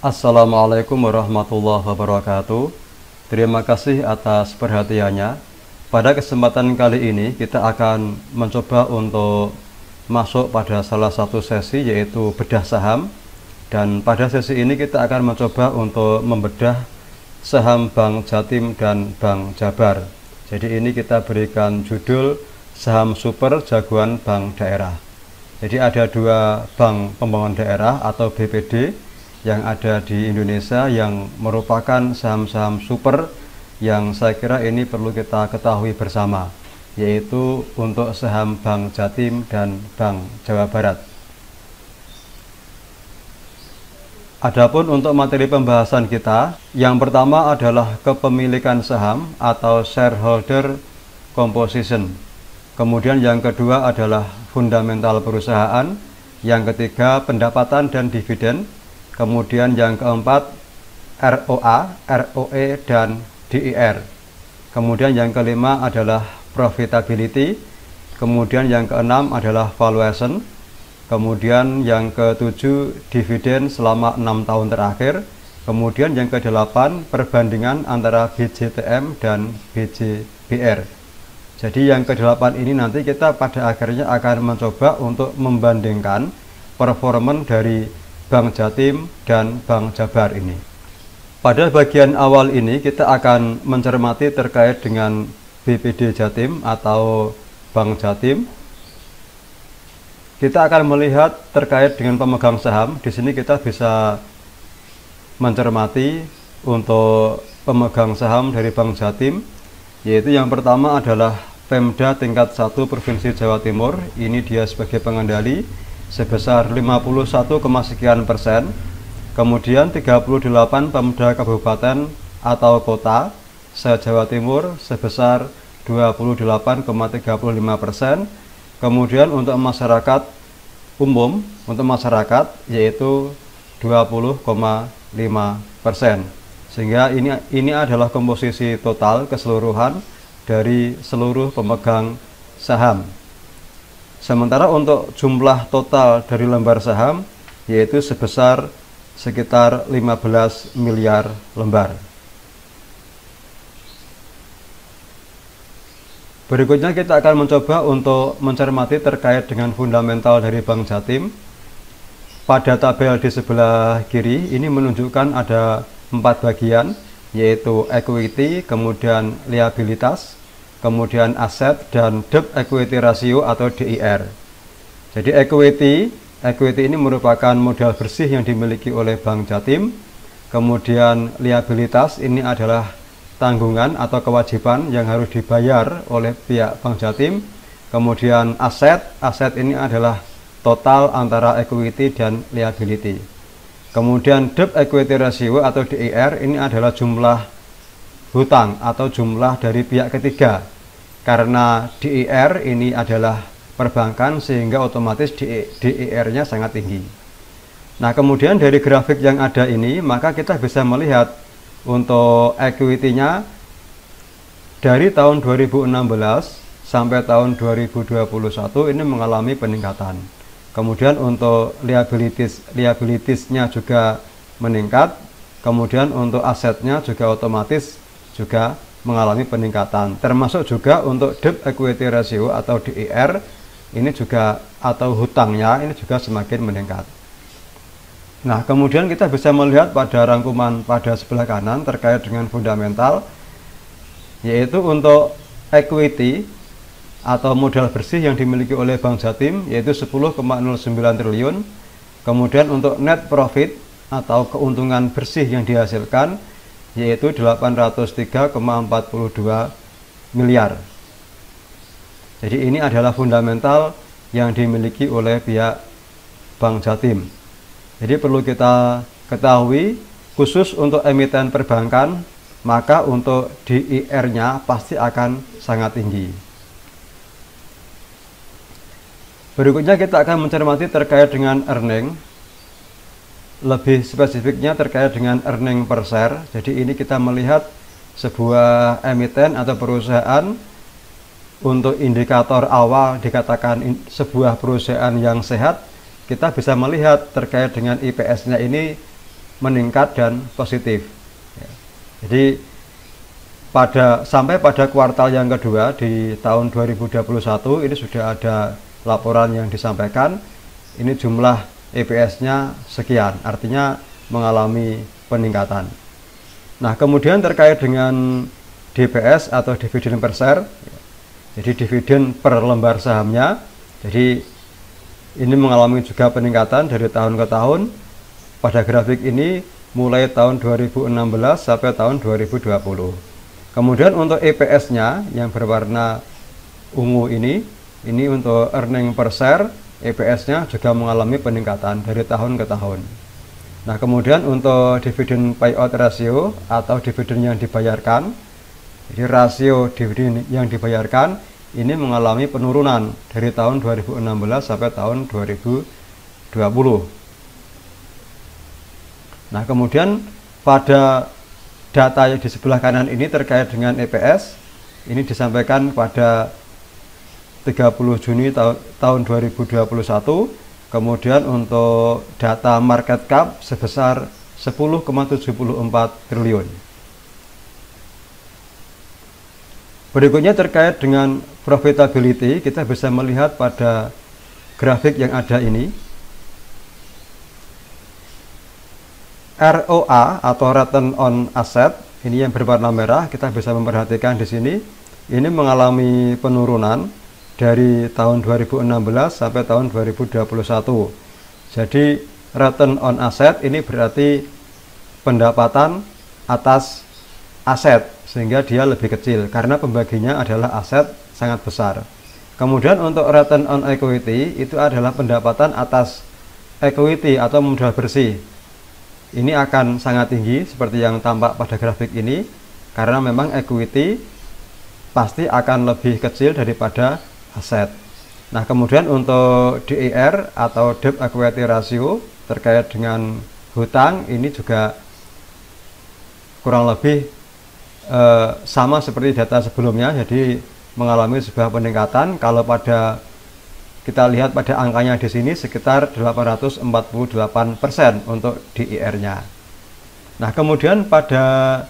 Assalamualaikum warahmatullahi wabarakatuh. Terima kasih atas perhatiannya. Pada kesempatan kali ini kita akan mencoba untuk masuk pada salah satu sesi, yaitu bedah saham. Dan pada sesi ini kita akan mencoba untuk membedah saham Bank Jatim dan Bank Jabar. Jadi ini kita berikan judul saham super jagoan bank daerah. Jadi ada dua bank pembangunan daerah atau BPD yang ada di Indonesia yang merupakan saham-saham super yang saya kira ini perlu kita ketahui bersama, yaitu untuk saham Bank Jatim dan Bank Jawa Barat. Adapun untuk materi pembahasan kita, yang pertama adalah kepemilikan saham atau shareholder composition. Kemudian yang kedua adalah fundamental perusahaan. Yang ketiga pendapatan dan dividen. Kemudian yang keempat ROA, ROE, dan DIR. Kemudian yang kelima adalah profitability. Kemudian yang keenam adalah valuation. Kemudian yang ketujuh dividen selama 6 tahun terakhir. Kemudian yang kedelapan perbandingan antara BJTM dan BJBR. Jadi yang kedelapan ini nanti kita pada akhirnya akan mencoba untuk membandingkan performan dari Bank Jatim dan Bank Jabar ini. Pada bagian awal ini kita akan mencermati terkait dengan BPD Jatim atau Bank Jatim. Kita akan melihat terkait dengan pemegang saham. Di sini kita bisa mencermati untuk pemegang saham dari Bank Jatim, yaitu yang pertama adalah Pemda tingkat 1 Provinsi Jawa Timur. Ini dia sebagai pengendali sebesar 51, sekian persen. Kemudian 38 Pemda Kabupaten atau Kota se-Jawa Timur sebesar 28,35%. Kemudian untuk masyarakat umum, untuk masyarakat yaitu 20,5%. Sehingga ini adalah komposisi total keseluruhan dari seluruh pemegang saham. Sementara untuk jumlah total dari lembar saham yaitu sebesar sekitar 15 miliar lembar. Berikutnya kita akan mencoba untuk mencermati terkait dengan fundamental dari Bank Jatim. Pada tabel di sebelah kiri ini menunjukkan ada 4 bagian, yaitu equity, kemudian liabilitas, kemudian aset, dan debt equity ratio atau DIR. Jadi equity ini merupakan modal bersih yang dimiliki oleh Bank Jatim. Kemudian liabilitas ini adalah tanggungan atau kewajiban yang harus dibayar oleh pihak Bank Jatim. Kemudian aset ini adalah total antara equity dan liability. Kemudian debt equity ratio atau DIR ini adalah jumlah hutang atau jumlah dari pihak ketiga. Karena DIR ini adalah perbankan sehingga otomatis DIR-nya sangat tinggi. Nah, kemudian dari grafik yang ada ini maka kita bisa melihat untuk equity-nya dari tahun 2016 sampai tahun 2021 ini mengalami peningkatan. Kemudian untuk liabilities-nya juga meningkat. Kemudian untuk asetnya juga otomatis juga mengalami peningkatan. Termasuk juga untuk debt equity ratio atau DIR ini juga atau hutangnya ini juga semakin meningkat. Nah, kemudian kita bisa melihat pada rangkuman pada sebelah kanan terkait dengan fundamental, yaitu untuk equity atau modal bersih yang dimiliki oleh Bank Jatim yaitu 10,09 triliun. Kemudian untuk net profit atau keuntungan bersih yang dihasilkan yaitu 803,42 miliar. Jadi ini adalah fundamental yang dimiliki oleh pihak Bank Jatim. Jadi perlu kita ketahui khusus untuk emiten perbankan, maka untuk DIR-nya pasti akan sangat tinggi. Berikutnya kita akan mencermati terkait dengan earning. Lebih spesifiknya terkait dengan earning per share. Jadi ini kita melihat sebuah emiten atau perusahaan untuk indikator awal dikatakan sebuah perusahaan yang sehat, kita bisa melihat terkait dengan IPS-nya ini meningkat dan positif. Ya. Jadi sampai pada kuartal yang kedua di tahun 2021 ini sudah ada laporan yang disampaikan. Ini jumlah EPS-nya sekian, artinya mengalami peningkatan. Nah, kemudian terkait dengan DPS atau dividen per share, jadi dividen per lembar sahamnya, jadi ini mengalami juga peningkatan dari tahun ke tahun. Pada grafik ini mulai tahun 2016 sampai tahun 2020. Kemudian untuk EPS-nya yang berwarna ungu ini untuk earning per share, EPS-nya juga mengalami peningkatan dari tahun ke tahun. Nah, kemudian untuk dividen payout ratio atau dividen yang dibayarkan, jadi rasio dividen yang dibayarkan ini mengalami penurunan dari tahun 2016 sampai tahun 2020. Nah, kemudian pada data yang di sebelah kanan ini terkait dengan EPS, ini disampaikan pada 30 Juni tahun 2021. Kemudian untuk data market cap sebesar 10,74 triliun. Berikutnya terkait dengan profitability, kita bisa melihat pada grafik yang ada ini. ROA atau return on asset ini yang berwarna merah, kita bisa memperhatikan di sini ini mengalami penurunan dari tahun 2016 sampai tahun 2021. Jadi return on asset ini berarti pendapatan atas aset, sehingga dia lebih kecil karena pembaginya adalah aset sangat besar. Kemudian untuk return on equity itu adalah pendapatan atas equity atau modal bersih. Ini akan sangat tinggi seperti yang tampak pada grafik ini, karena memang equity pasti akan lebih kecil daripada aset. Nah, kemudian untuk DER atau debt equity ratio terkait dengan hutang ini juga kurang lebih sama seperti data sebelumnya, jadi mengalami sebuah peningkatan. Kalau kita lihat pada angkanya di sini sekitar 848% untuk DER-nya. Nah, kemudian pada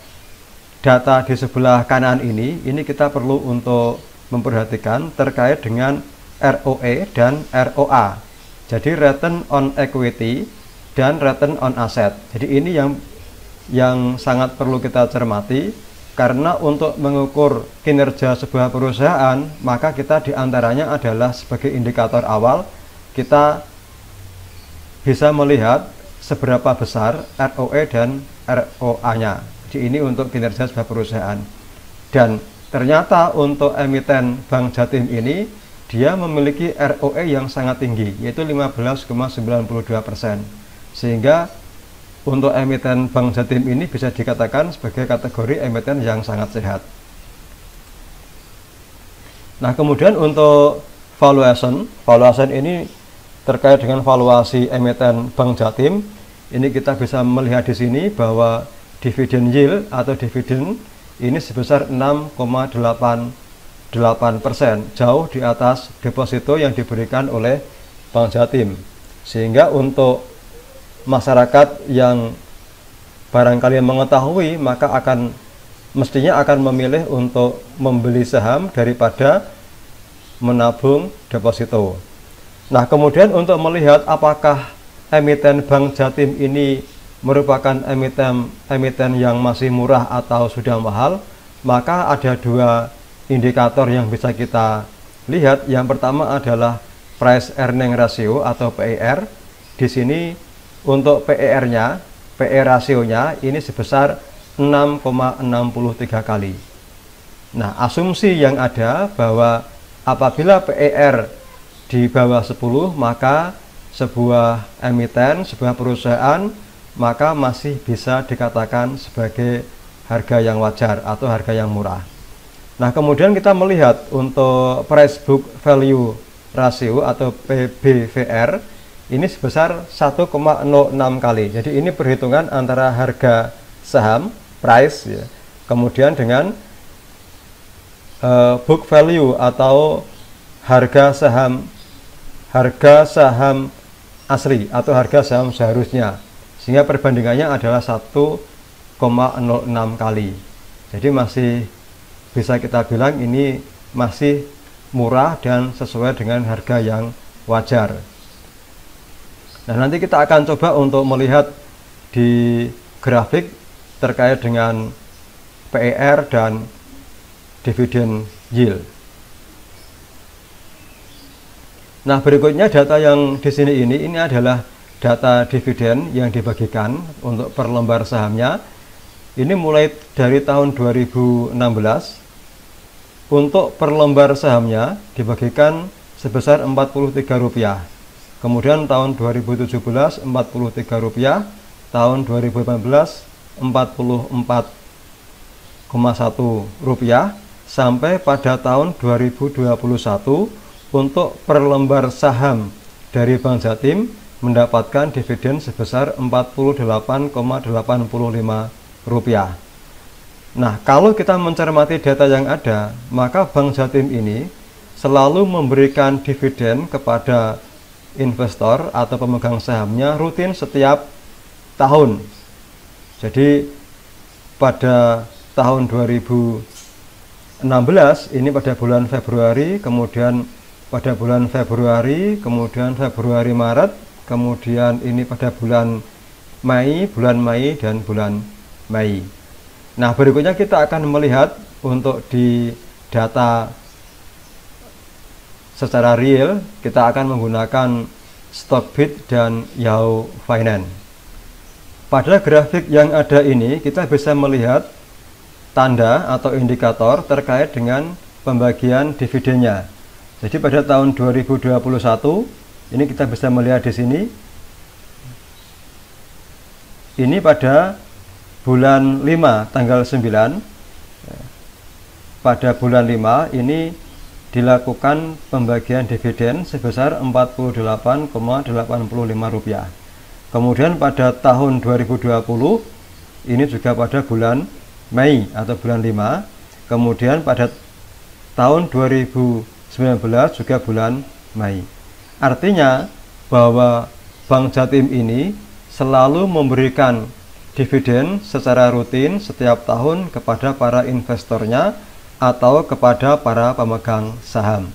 data di sebelah kanan ini kita perlu untuk memperhatikan terkait dengan ROE dan ROA. Jadi return on equity dan return on asset. Jadi ini yang sangat perlu kita cermati. Karena untuk mengukur kinerja sebuah perusahaan, maka kita diantaranya adalah sebagai indikator awal, kita bisa melihat seberapa besar ROE dan ROA-nya. Jadi ini untuk kinerja sebuah perusahaan. Dan ternyata untuk emiten Bank Jatim ini, dia memiliki ROE yang sangat tinggi, yaitu 15,92%. Sehingga untuk emiten Bank Jatim ini bisa dikatakan sebagai kategori emiten yang sangat sehat. Nah, kemudian untuk valuation ini terkait dengan valuasi emiten Bank Jatim, ini kita bisa melihat di sini bahwa dividen yield atau dividen ini sebesar 6,88%, jauh di atas deposito yang diberikan oleh Bank Jatim. Sehingga untuk masyarakat yang barangkali mengetahui, maka mestinya akan memilih untuk membeli saham daripada menabung deposito. Nah, kemudian untuk melihat apakah emiten Bank Jatim ini merupakan emiten yang masih murah atau sudah mahal, maka ada dua indikator yang bisa kita lihat. Yang pertama adalah price earning ratio atau PER. Di sini untuk PER-nya, PE rasionya ini sebesar 6,63 kali. Nah, asumsi yang ada bahwa apabila PER di bawah 10, maka sebuah emiten, sebuah perusahaan, maka masih bisa dikatakan sebagai harga yang wajar atau harga yang murah. Nah, kemudian kita melihat untuk price book value ratio atau PBVR, ini sebesar 1,06 kali. Jadi ini perhitungan antara harga saham, price, ya, kemudian dengan book value atau harga saham asli atau harga saham seharusnya. sehingga perbandingannya adalah 1,06 kali. Jadi masih bisa kita bilang ini masih murah dan sesuai dengan harga yang wajar. Nah, nanti kita akan coba untuk melihat di grafik terkait dengan PER dan dividend yield. Nah, berikutnya data yang di sini ini adalah data dividen yang dibagikan untuk per lembar sahamnya. Ini mulai dari tahun 2016. Untuk per lembar sahamnya dibagikan sebesar Rp43. Kemudian tahun 2017 Rp43, tahun 2018 Rp44,1, sampai pada tahun 2021 untuk per lembar saham dari Bank Jatim mendapatkan dividen sebesar Rp48,85. Nah, kalau kita mencermati data yang ada, maka Bank Jatim ini selalu memberikan dividen kepada investor atau pemegang sahamnya rutin setiap tahun. Jadi pada tahun 2016 ini pada bulan Februari, kemudian pada bulan Februari, kemudian Februari Maret, kemudian ini pada bulan Mei dan bulan Mei. Nah, berikutnya kita akan melihat untuk di data secara real, kita akan menggunakan Stockbit dan Yahoo Finance. Pada grafik yang ada ini, kita bisa melihat tanda atau indikator terkait dengan pembagian dividennya. Jadi pada tahun 2021, ini kita bisa melihat di sini. Ini pada bulan 5 tanggal 9, pada bulan 5 ini dilakukan pembagian dividen sebesar Rp48,85. Kemudian pada tahun 2020 ini juga pada bulan Mei atau bulan 5. Kemudian pada tahun 2019 juga bulan Mei. Artinya bahwa Bank Jatim ini selalu memberikan dividen secara rutin setiap tahun kepada para investornya atau kepada para pemegang saham.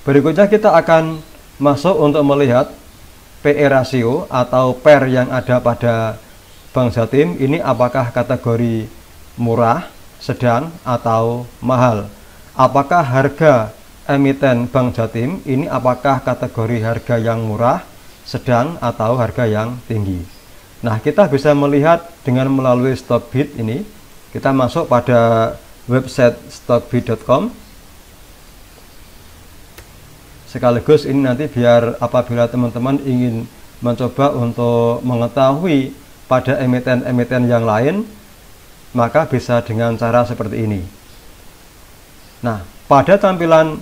Berikutnya kita akan masuk untuk melihat PE rasio atau PER yang ada pada Bank Jatim ini apakah kategori murah, sedang, atau mahal. Apakah harga emiten Bank Jatim ini apakah kategori harga yang murah, sedang, atau harga yang tinggi. Nah, kita bisa melihat dengan melalui Stockbit ini. Kita masuk pada website stockbit.com. Sekaligus ini nanti biar apabila teman-teman ingin mencoba untuk mengetahui pada emiten-emiten yang lain, maka bisa dengan cara seperti ini. Nah, pada tampilan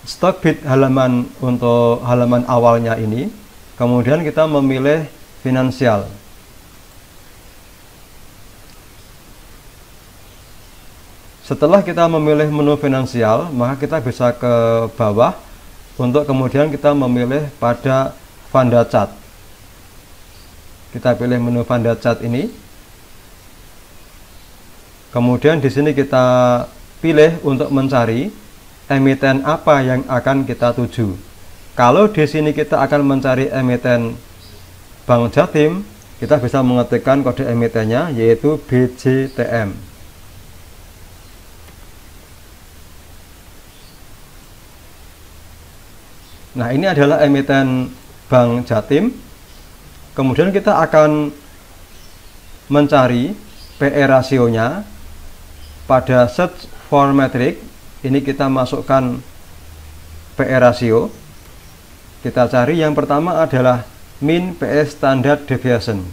Stockbit halaman untuk halaman awalnya ini, kemudian kita memilih finansial. Setelah kita memilih menu finansial, maka kita bisa ke bawah untuk kemudian kita memilih pada Funda Chart. Kita pilih menu Funda Chart ini. Kemudian di sini kita pilih untuk mencari emiten apa yang akan kita tuju. Kalau di sini kita akan mencari emiten Bank Jatim, kita bisa mengetikkan kode emitennya yaitu BJTM. Nah, ini adalah emiten Bank Jatim. Kemudian kita akan mencari PE rasionya pada search for metric. Ini kita masukkan PE rasio. Kita cari yang pertama adalah mean PE standard deviation.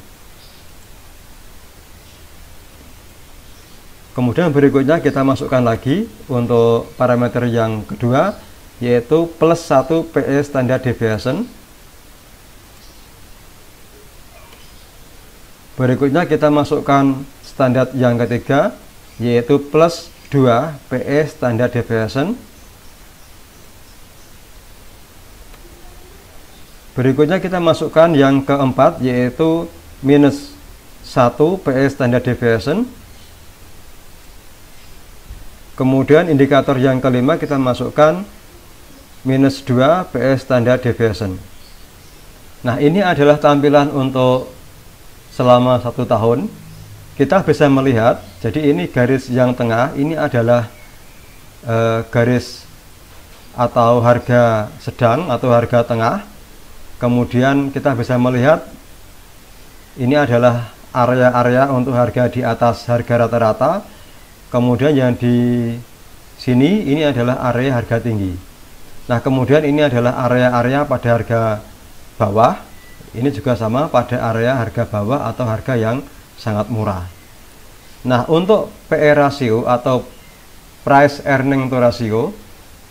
Kemudian berikutnya kita masukkan lagi untuk parameter yang kedua, yaitu plus 1 PE standard deviation. Berikutnya kita masukkan standar yang ketiga, yaitu plus 2 PE standard deviation. Berikutnya kita masukkan yang keempat, yaitu minus 1 PE standard deviation. Kemudian indikator yang kelima kita masukkan minus 2 PE standard deviation. Nah, ini adalah tampilan untuk selama 1 tahun. Kita bisa melihat, jadi ini garis yang tengah, ini adalah garis atau harga sedang atau harga tengah. Kemudian kita bisa melihat ini adalah area-area untuk harga di atas harga rata-rata. Kemudian yang di sini ini adalah area harga tinggi. Nah, kemudian ini adalah area-area pada harga bawah. Ini juga sama pada area harga bawah atau harga yang sangat murah. Nah, untuk PE ratio atau price earning to ratio,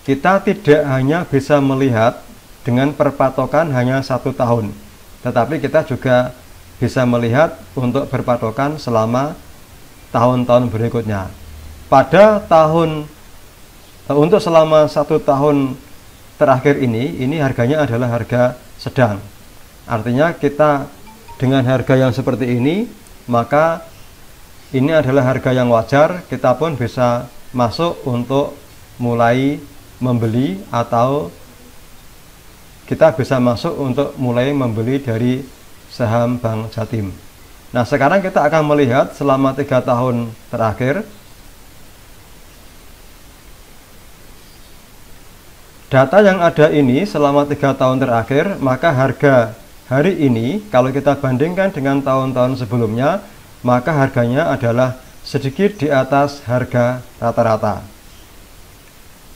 kita tidak hanya bisa melihat dengan perpatokan hanya 1 tahun, tetapi kita juga bisa melihat untuk berpatokan selama tahun-tahun berikutnya. Pada tahun untuk selama 1 tahun terakhir ini harganya adalah harga sedang. Artinya kita dengan harga yang seperti ini, maka ini adalah harga yang wajar. Kita pun bisa masuk untuk mulai membeli, atau kita bisa masuk untuk mulai membeli dari saham Bank Jatim. Nah, sekarang kita akan melihat selama 3 tahun terakhir. Data yang ada ini selama 3 tahun terakhir, maka harga hari ini kalau kita bandingkan dengan tahun-tahun sebelumnya, maka harganya adalah sedikit di atas harga rata-rata.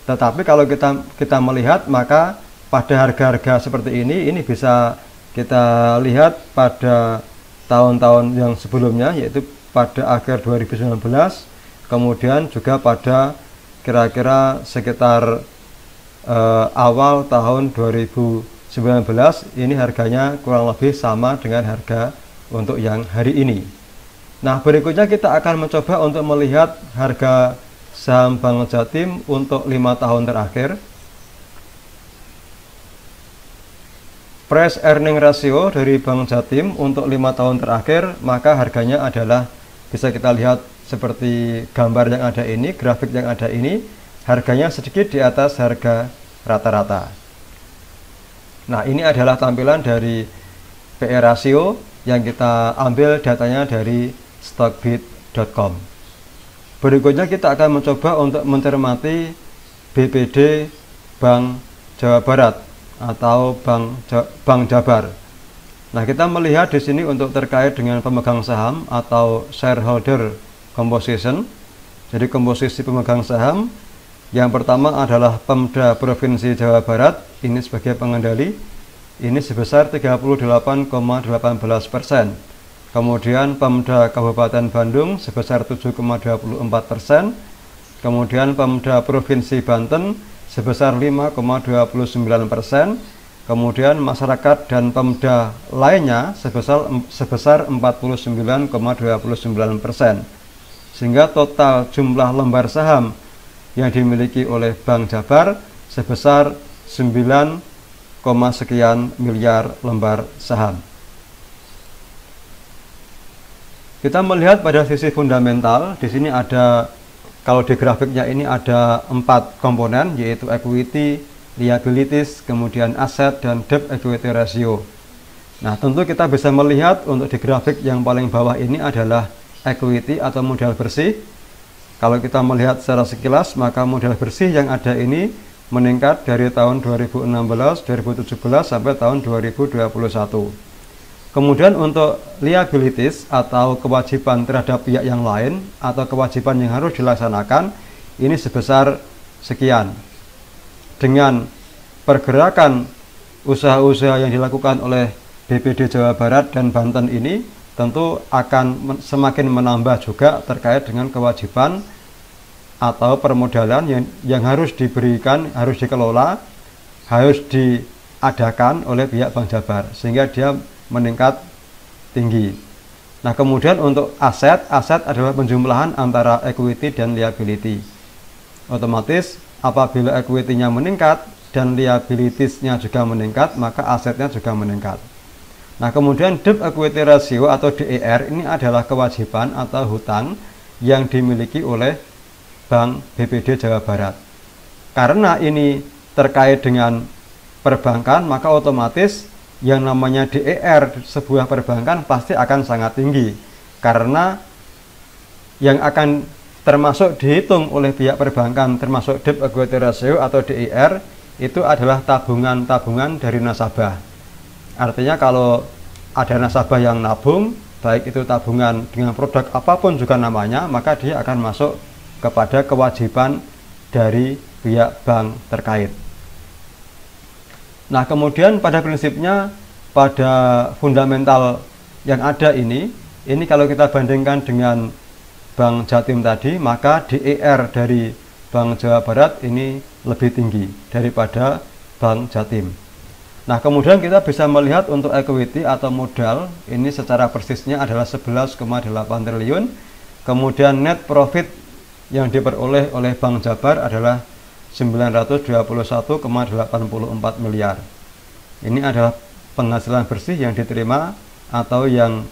Tetapi kalau kita melihat, maka pada harga-harga seperti ini bisa kita lihat pada tahun-tahun yang sebelumnya, yaitu pada akhir 2019, kemudian juga pada kira-kira sekitar awal tahun 2019, ini harganya kurang lebih sama dengan harga untuk yang hari ini. Nah, berikutnya kita akan mencoba untuk melihat harga saham Bank Jatim untuk 5 tahun terakhir. Price earning ratio dari Bank Jatim untuk 5 tahun terakhir, maka harganya adalah, bisa kita lihat seperti gambar yang ada ini, grafik yang ada ini, harganya sedikit di atas harga rata-rata. Nah, ini adalah tampilan dari PE ratio yang kita ambil datanya dari stockbit.com. Berikutnya kita akan mencoba untuk mencermati BPD Bank Jawa Barat atau Bank Jabar. Nah, kita melihat di sini untuk terkait dengan pemegang saham atau shareholder composition. Jadi komposisi pemegang saham, yang pertama adalah Pemda Provinsi Jawa Barat, ini sebagai pengendali, ini sebesar 38,18%. Kemudian Pemda Kabupaten Bandung sebesar 7,24%. Kemudian Pemda Provinsi Banten sebesar 5,29%. Kemudian masyarakat dan Pemda lainnya sebesar 49,29%. Sehingga total jumlah lembar saham yang dimiliki oleh Bank Jabar sebesar 9, sekian miliar lembar saham. Kita melihat pada sisi fundamental, di sini ada, kalau di grafiknya ini ada 4 komponen, yaitu equity, liabilities, kemudian aset, dan debt equity ratio. Nah, tentu kita bisa melihat untuk di grafik yang paling bawah ini adalah equity atau modal bersih. Kalau kita melihat secara sekilas, maka modal bersih yang ada ini meningkat dari tahun 2016, 2017 sampai tahun 2021. Kemudian untuk liabilities atau kewajiban terhadap pihak yang lain atau kewajiban yang harus dilaksanakan, ini sebesar sekian. Dengan pergerakan usaha-usaha yang dilakukan oleh BPD Jawa Barat dan Banten ini, tentu akan semakin menambah juga terkait dengan kewajiban atau permodalan yang harus diberikan, harus dikelola, harus diadakan oleh pihak Bank Jabar, sehingga dia meningkat tinggi. Nah, kemudian untuk aset adalah penjumlahan antara equity dan liability. Otomatis apabila equity-nya meningkat dan liabilities-nya juga meningkat, maka asetnya juga meningkat. Nah, kemudian debt equity ratio atau DER ini adalah kewajiban atau hutang yang dimiliki oleh Bank BPD Jawa Barat. Karena ini terkait dengan perbankan, maka otomatis yang namanya DER sebuah perbankan pasti akan sangat tinggi. Karena yang akan termasuk dihitung oleh pihak perbankan termasuk debt equity ratio atau DER itu adalah tabungan-tabungan dari nasabah. Artinya kalau ada nasabah yang nabung, baik itu tabungan dengan produk apapun juga namanya, maka dia akan masuk kepada kewajiban dari pihak bank terkait. Nah, kemudian pada prinsipnya, pada fundamental yang ada ini kalau kita bandingkan dengan Bank Jatim tadi, maka DER dari Bank Jawa Barat ini lebih tinggi daripada Bank Jatim. Nah, kemudian kita bisa melihat untuk equity atau modal ini secara persisnya adalah 11,8 triliun. Kemudian net profit yang diperoleh oleh Bank Jabar adalah 921,84 miliar. Ini adalah penghasilan bersih yang diterima atau yang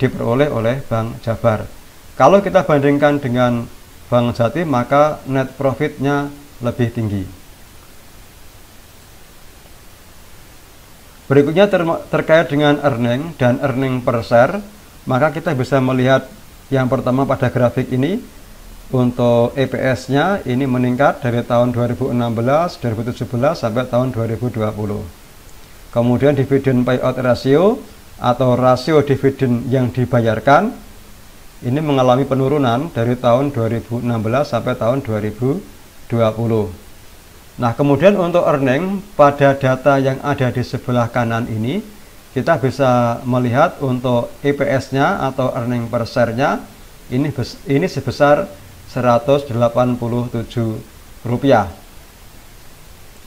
diperoleh oleh Bank Jabar. Kalau kita bandingkan dengan Bank Jatim, maka net profitnya lebih tinggi. Berikutnya terkait dengan earning dan earning per share, maka kita bisa melihat yang pertama pada grafik ini, untuk EPS-nya ini meningkat dari tahun 2016, 2017 sampai tahun 2020. Kemudian dividen payout ratio atau rasio dividen yang dibayarkan ini mengalami penurunan dari tahun 2016 sampai tahun 2020. Nah, kemudian untuk earning pada data yang ada di sebelah kanan ini, kita bisa melihat untuk EPS-nya atau earning per share-nya ini sebesar Rp187.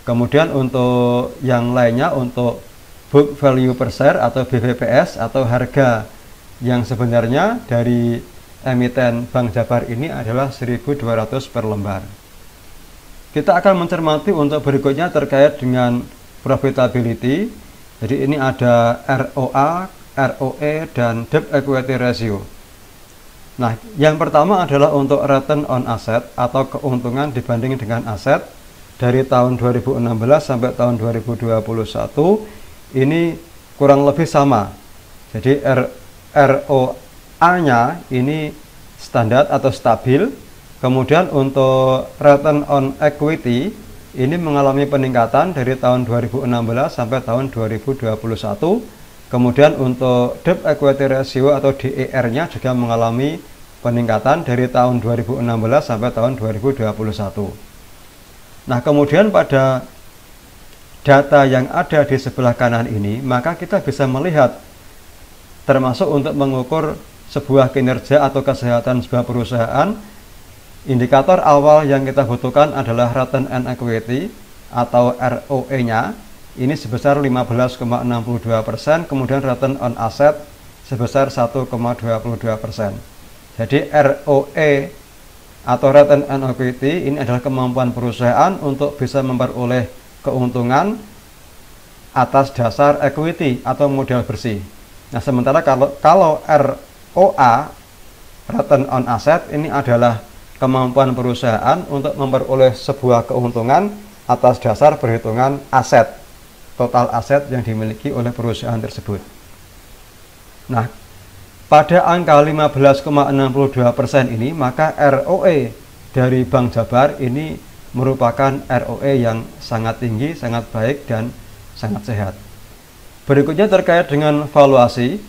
Kemudian untuk yang lainnya, untuk book value per share atau BVPS atau harga yang sebenarnya dari emiten Bank Jabar ini adalah 1.200 per lembar. Kita akan mencermati untuk berikutnya terkait dengan profitability. Jadi ini ada ROA, ROE, dan debt equity ratio. Nah, yang pertama adalah untuk return on asset atau keuntungan dibanding dengan aset dari tahun 2016 sampai tahun 2021 ini kurang lebih sama. Jadi ROA-nya ini standar atau stabil. Kemudian untuk return on equity ini mengalami peningkatan dari tahun 2016 sampai tahun 2021. Kemudian untuk debt equity ratio atau DER-nya juga mengalami peningkatan dari tahun 2016 sampai tahun 2021. Nah, kemudian pada data yang ada di sebelah kanan ini, maka kita bisa melihat termasuk untuk mengukur sebuah kinerja atau kesehatan sebuah perusahaan. Indikator awal yang kita butuhkan adalah return on equity atau ROE-nya ini sebesar 15,62%, kemudian return on asset sebesar 1,22%. Jadi ROE atau return on equity ini adalah kemampuan perusahaan untuk bisa memperoleh keuntungan atas dasar equity atau modal bersih. Nah, sementara kalau ROA return on asset ini adalah kemampuan perusahaan untuk memperoleh sebuah keuntungan atas dasar perhitungan aset, total aset yang dimiliki oleh perusahaan tersebut. Nah, pada angka 15,62% ini, maka ROE dari Bank Jabar ini merupakan ROE yang sangat tinggi, sangat baik, dan sangat sehat. Berikutnya terkait dengan valuasi,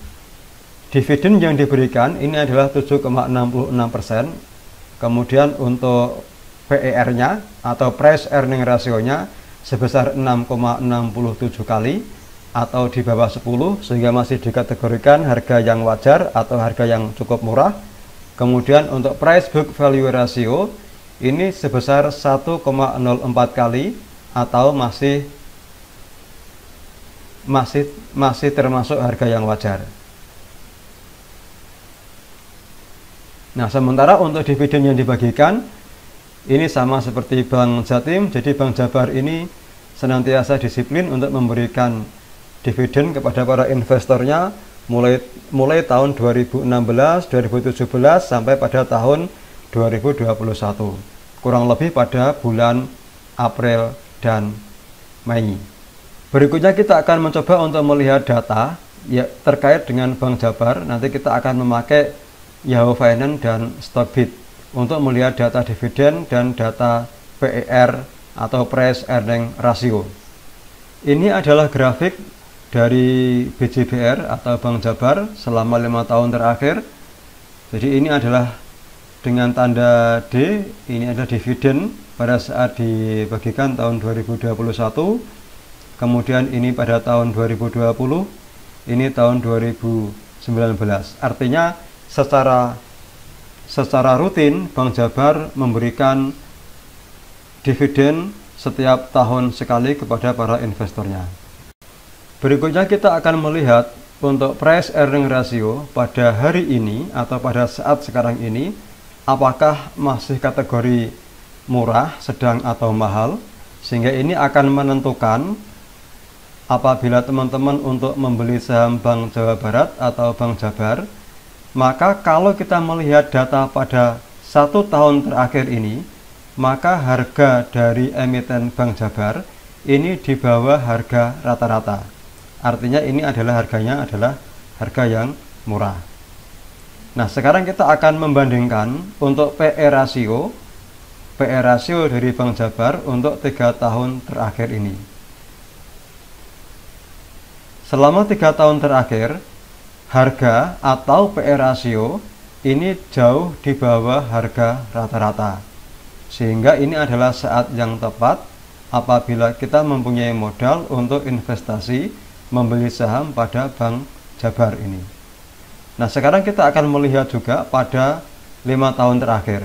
dividen yang diberikan ini adalah 7,66%. Kemudian untuk PER-nya atau price earning ratio-nya sebesar 6,67 kali atau di bawah 10, sehingga masih dikategorikan harga yang wajar atau harga yang cukup murah. Kemudian untuk price book value ratio ini sebesar 1,04 kali atau masih termasuk harga yang wajar. Nah, sementara untuk dividen yang dibagikan ini sama seperti Bank Jatim. Jadi Bank Jabar ini senantiasa disiplin untuk memberikan dividen kepada para investornya mulai tahun 2016, 2017 sampai pada tahun 2021. Kurang lebih pada bulan April dan Mei. Berikutnya kita akan mencoba untuk melihat data ya terkait dengan Bank Jabar. Nanti kita akan memakai Yahoo Finance dan Stockbit untuk melihat data dividen dan data PER atau Price Earning Ratio. Ini adalah grafik dari BJBR atau Bank Jabar selama 5 tahun terakhir. Jadi ini adalah dengan tanda D, ini adalah dividen pada saat dibagikan tahun 2021. Kemudian ini pada tahun 2020, ini tahun 2019. Artinya secara rutin Bank Jabar memberikan dividen setiap tahun sekali kepada para investornya. Berikutnya kita akan melihat untuk price earning ratio pada hari ini atau pada saat sekarang ini, apakah masih kategori murah, sedang atau mahal, sehingga ini akan menentukan apabila teman-teman untuk membeli saham Bank Jawa Barat atau Bank Jabar, maka kalau kita melihat data pada 1 tahun terakhir ini, maka harga dari emiten Bank Jabar ini di bawah harga rata-rata. Artinya ini adalah harganya adalah harga yang murah. Nah, sekarang kita akan membandingkan untuk PE rasio dari Bank Jabar untuk 3 tahun terakhir ini. Selama 3 tahun terakhir, harga atau PE rasio ini jauh di bawah harga rata-rata. Sehingga ini adalah saat yang tepat apabila kita mempunyai modal untuk investasi membeli saham pada Bank Jabar ini. Nah, sekarang kita akan melihat juga pada 5 tahun terakhir.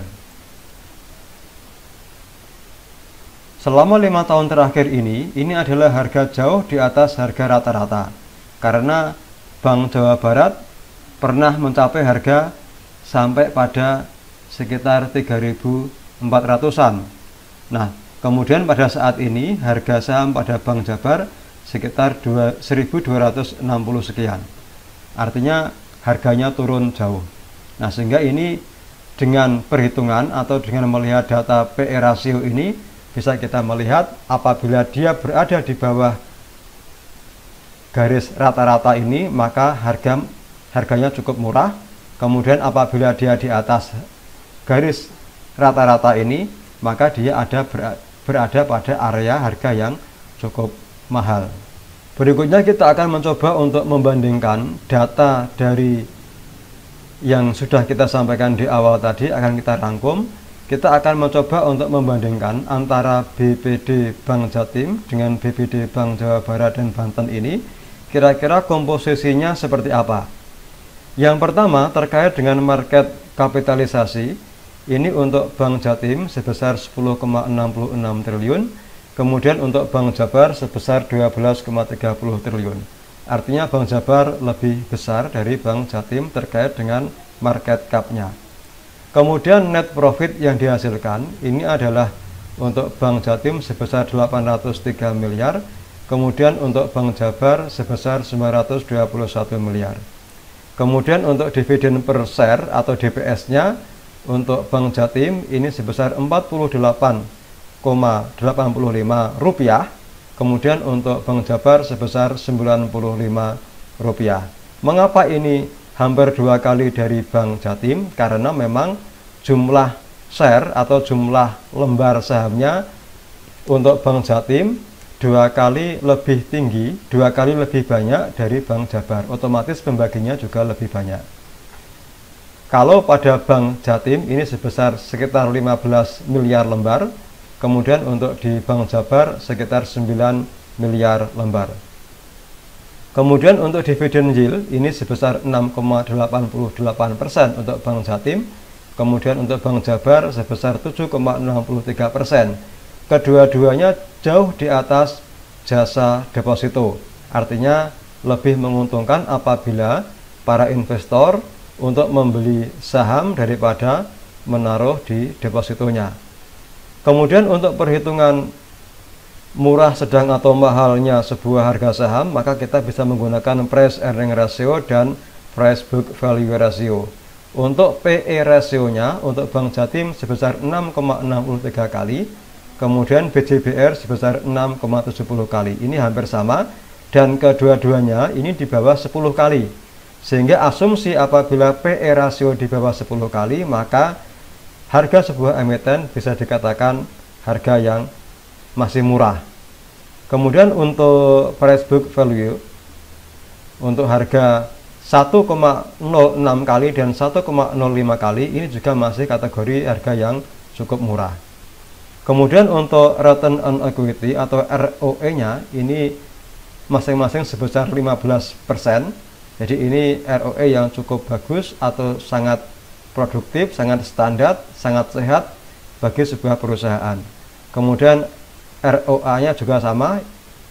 Selama 5 tahun terakhir ini adalah harga jauh di atas harga rata-rata. Karena Bank Jawa Barat pernah mencapai harga sampai pada sekitar 3.400-an. Nah, kemudian pada saat ini harga saham pada Bank Jabar sekitar 1.260 sekian. Artinya harganya turun jauh. Nah, sehingga ini dengan perhitungan atau dengan melihat data PE rasio ini bisa kita melihat apabila dia berada di bawah garis rata-rata ini, maka harganya cukup murah. Kemudian apabila dia di atas garis rata-rata ini, maka dia berada pada area harga yang cukup mahal. Berikutnya kita akan mencoba untuk membandingkan data dari yang sudah kita sampaikan di awal tadi, akan kita rangkum. Kita akan mencoba untuk membandingkan antara BPD Bank Jatim dengan BPD Bank Jawa Barat dan Banten ini, kira-kira komposisinya seperti apa. Yang pertama terkait dengan market kapitalisasi, ini untuk Bank Jatim sebesar 10,66 triliun, kemudian untuk Bank Jabar sebesar 12,30 triliun. Artinya Bank Jabar lebih besar dari Bank Jatim terkait dengan market cap-nya. Kemudian net profit yang dihasilkan ini adalah untuk Bank Jatim sebesar 803 miliar, kemudian untuk Bank Jabar sebesar 921 miliar. Kemudian untuk dividen per share atau DPS-nya untuk Bank Jatim ini sebesar 48,85 rupiah, kemudian untuk Bank Jabar sebesar 95 rupiah. Mengapa ini hampir 2 kali dari Bank Jatim? Karena memang jumlah share atau jumlah lembar sahamnya untuk Bank Jatim 2 kali lebih tinggi, 2 kali lebih banyak dari Bank Jabar. Otomatis pembaginya juga lebih banyak. Kalau pada Bank Jatim ini sebesar sekitar 15 miliar lembar, kemudian untuk di Bank Jabar sekitar 9 miliar lembar. Kemudian untuk dividen yield ini sebesar 6,88% untuk Bank Jatim, kemudian untuk Bank Jabar sebesar 7,63%. Kedua-duanya jauh di atas jasa deposito. Artinya lebih menguntungkan apabila para investor untuk membeli saham daripada menaruh di depositonya. Kemudian untuk perhitungan murah, sedang, atau mahalnya sebuah harga saham, maka kita bisa menggunakan price earning ratio dan price book value ratio. Untuk PE rasionya untuk Bank Jatim sebesar 6,63 kali, kemudian BJBR sebesar 6,70 kali. Ini hampir sama, dan kedua-duanya ini di bawah 10 kali. Sehingga asumsi apabila PE rasio di bawah 10 kali, maka harga sebuah emiten bisa dikatakan harga yang masih murah. Kemudian untuk price book value, untuk harga 1,06 kali dan 1,05 kali, ini juga masih kategori harga yang cukup murah. Kemudian untuk return on equity atau ROE-nya ini masing-masing sebesar 15%. Jadi ini ROE yang cukup bagus atau sangat produktif, sangat standar, sangat sehat bagi sebuah perusahaan. Kemudian ROA-nya juga sama,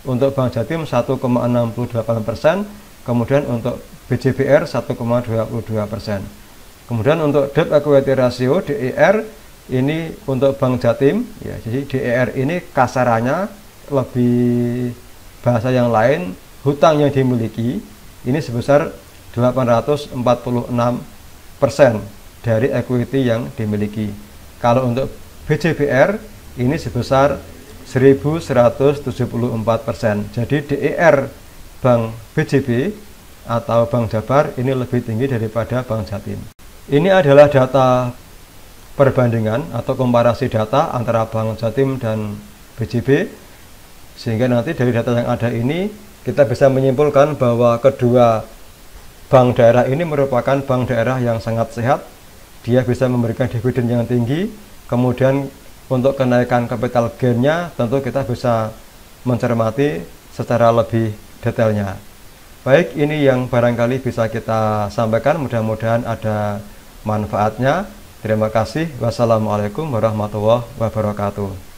untuk Bank Jatim 1,68%, kemudian untuk BJBR 1,22%. Kemudian untuk debt equity ratio DER ini untuk Bank Jatim, ya, jadi DER ini kasarannya, lebih bahasa yang lain, hutang yang dimiliki ini sebesar 846% dari equity yang dimiliki. Kalau untuk BJBR ini sebesar 1174%. Jadi DER Bank BJB atau Bank Jabar ini lebih tinggi daripada Bank Jatim. Ini adalah data perbandingan atau komparasi data antara Bank Jatim dan BJB, sehingga nanti dari data yang ada ini kita bisa menyimpulkan bahwa kedua bank daerah ini merupakan bank daerah yang sangat sehat. Dia bisa memberikan dividen yang tinggi. Kemudian untuk kenaikan capital gain-nya tentu kita bisa mencermati secara lebih detailnya. Baik, ini yang barangkali bisa kita sampaikan, mudah-mudahan ada manfaatnya. Terima kasih. Wassalamualaikum warahmatullahi wabarakatuh.